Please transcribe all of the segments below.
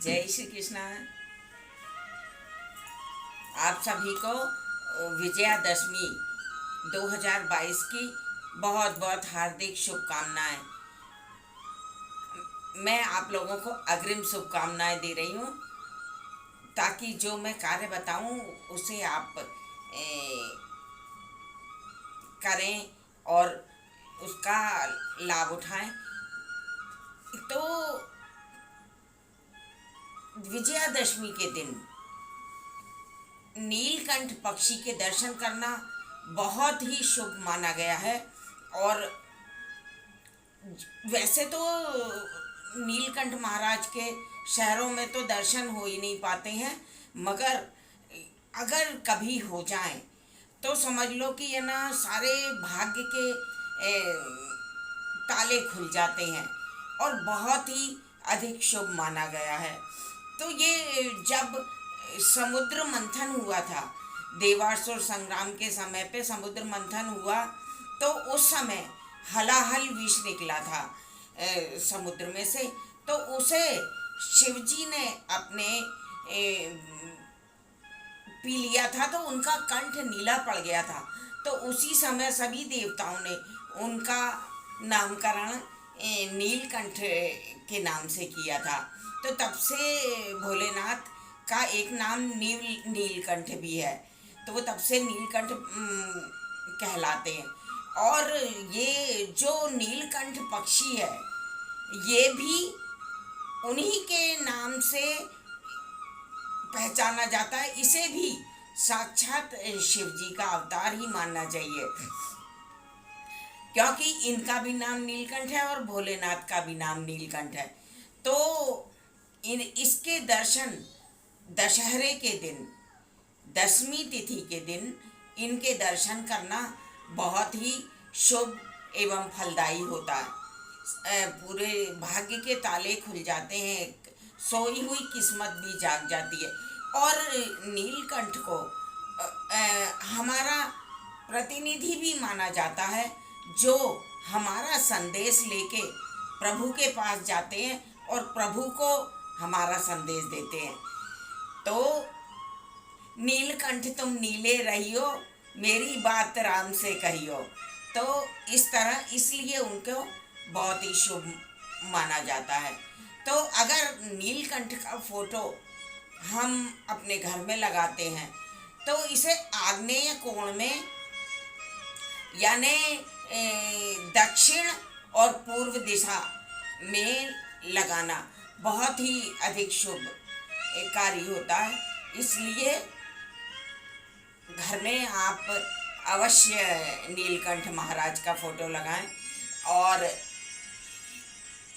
जय श्री कृष्णा। आप सभी को विजयादशमी 2022 की बहुत बहुत हार्दिक शुभकामनाएं। मैं आप लोगों को अग्रिम शुभकामनाएं दे रही हूँ ताकि जो मैं कार्य बताऊँ उसे आप करें और उसका लाभ उठाएं। तो विजयादशमी के दिन नीलकंठ पक्षी के दर्शन करना बहुत ही शुभ माना गया है। और वैसे तो नीलकंठ महाराज के शहरों में तो दर्शन हो ही नहीं पाते हैं, मगर अगर कभी हो जाए तो समझ लो कि ये ना सारे भाग्य के ताले खुल जाते हैं और बहुत ही अधिक शुभ माना गया है। तो ये जब समुद्र मंथन हुआ था, देवासुर संग्राम के समय पे समुद्र मंथन हुआ, तो उस समय हलाहल विष निकला था समुद्र में से। तो उसे शिवजी ने अपने पी लिया था, तो उनका कंठ नीला पड़ गया था। तो उसी समय सभी देवताओं ने उनका नामकरण नीलकंठ के नाम से किया था। तो तब से भोलेनाथ का एक नाम नीलकंठ भी है। तो वो तब से नीलकंठ कहलाते हैं। और ये जो नीलकंठ पक्षी है ये भी उन्हीं के नाम से पहचाना जाता है। इसे भी साक्षात शिव जी का अवतार ही मानना चाहिए, क्योंकि इनका भी नाम नीलकंठ है और भोलेनाथ का भी नाम नीलकंठ है। तो इसके दर्शन दशहरे के दिन, दसवीं तिथि के दिन इनके दर्शन करना बहुत ही शुभ एवं फलदायी होता है। पूरे भाग्य के ताले खुल जाते हैं, सोई हुई किस्मत भी जाग जाती है। और नीलकंठ को हमारा प्रतिनिधि भी माना जाता है, जो हमारा संदेश लेके प्रभु के पास जाते हैं और प्रभु को हमारा संदेश देते हैं। तो नीलकंठ तुम नीले रहियो, मेरी बात राम से कहियो। तो इस तरह इसलिए उनको बहुत ही शुभ माना जाता है। तो अगर नीलकंठ का फोटो हम अपने घर में लगाते हैं तो इसे आग्नेय कोण में, यानी दक्षिण और पूर्व दिशा में लगाना बहुत ही अधिक शुभ कार्य होता है। इसलिए घर में आप अवश्य नीलकंठ महाराज का फोटो लगाएं। और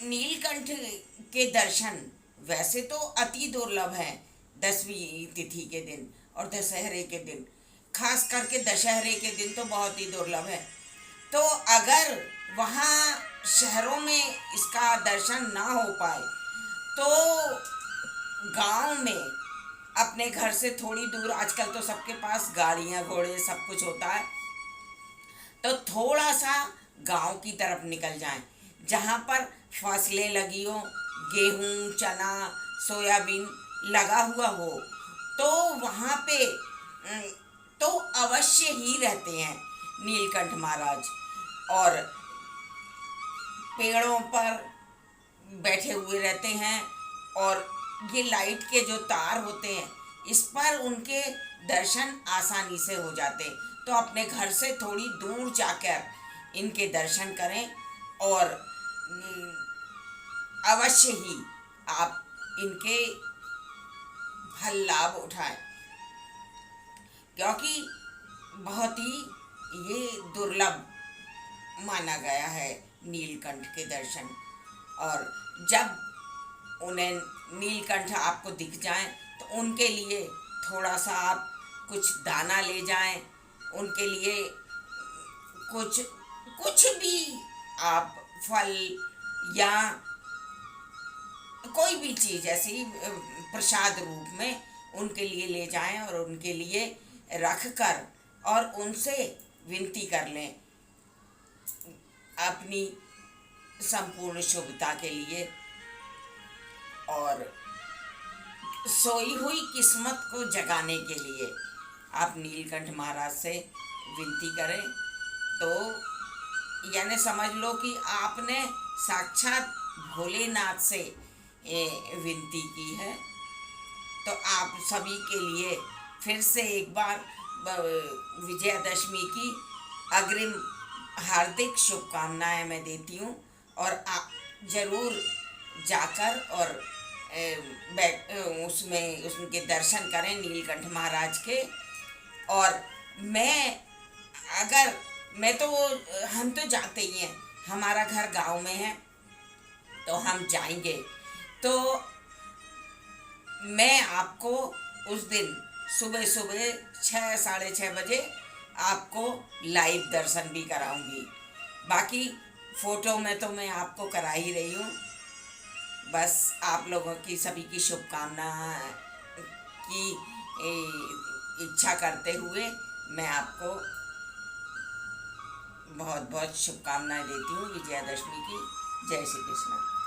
नीलकंठ के दर्शन वैसे तो अति दुर्लभ है 10वीं तिथि के दिन और दशहरे के दिन, खास करके दशहरे के दिन तो बहुत ही दुर्लभ है। तो अगर वहाँ शहरों में इसका दर्शन ना हो पाए तो गांव में अपने घर से थोड़ी दूर, आजकल तो सबके पास गाड़ियाँ घोड़े सब कुछ होता है, तो थोड़ा सा गांव की तरफ निकल जाएं जहाँ पर फसलें लगी हो, गेहूँ चना सोयाबीन लगा हुआ हो, तो वहाँ पे तो अवश्य ही रहते हैं नीलकंठ महाराज। और पेड़ों पर बैठे हुए रहते हैं और ये लाइट के जो तार होते हैं इस पर उनके दर्शन आसानी से हो जाते हैं। तो अपने घर से थोड़ी दूर जाकर इनके दर्शन करें और अवश्य ही आप इनके फल लाभ उठाएं, क्योंकि बहुत ही ये दुर्लभ माना गया है नीलकंठ के दर्शन। और जब उन्हें नीलकंठ आपको दिख जाएं तो उनके लिए थोड़ा सा आप कुछ दाना ले जाएं, उनके लिए कुछ कुछ भी आप फल या कोई भी चीज़ ऐसी प्रसाद रूप में उनके लिए ले जाएं और उनके लिए रख कर और उनसे विनती कर लें अपनी संपूर्ण शुभता के लिए। और सोई हुई किस्मत को जगाने के लिए आप नीलकंठ महाराज से विनती करें, तो यानी समझ लो कि आपने साक्षात भोलेनाथ से विनती की है। तो आप सभी के लिए फिर से एक बार विजयादशमी की अग्रिम हार्दिक शुभकामनाएं मैं देती हूँ। और आप ज़रूर जाकर और उसमें उनके दर्शन करें नीलकंठ महाराज के। और मैं अगर मैं तो हम तो जाते ही हैं, हमारा घर गांव में है तो हम जाएंगे। तो मैं आपको उस दिन सुबह सुबह 6 साढ़े 6 बजे आपको लाइव दर्शन भी कराऊंगी। बाकी फ़ोटो में तो मैं आपको करा ही रही हूँ। बस आप लोगों की सभी की शुभकामना की इच्छा करते हुए मैं आपको बहुत बहुत शुभकामनाएं देती हूँ विजयादशमी की। जय श्री कृष्ण।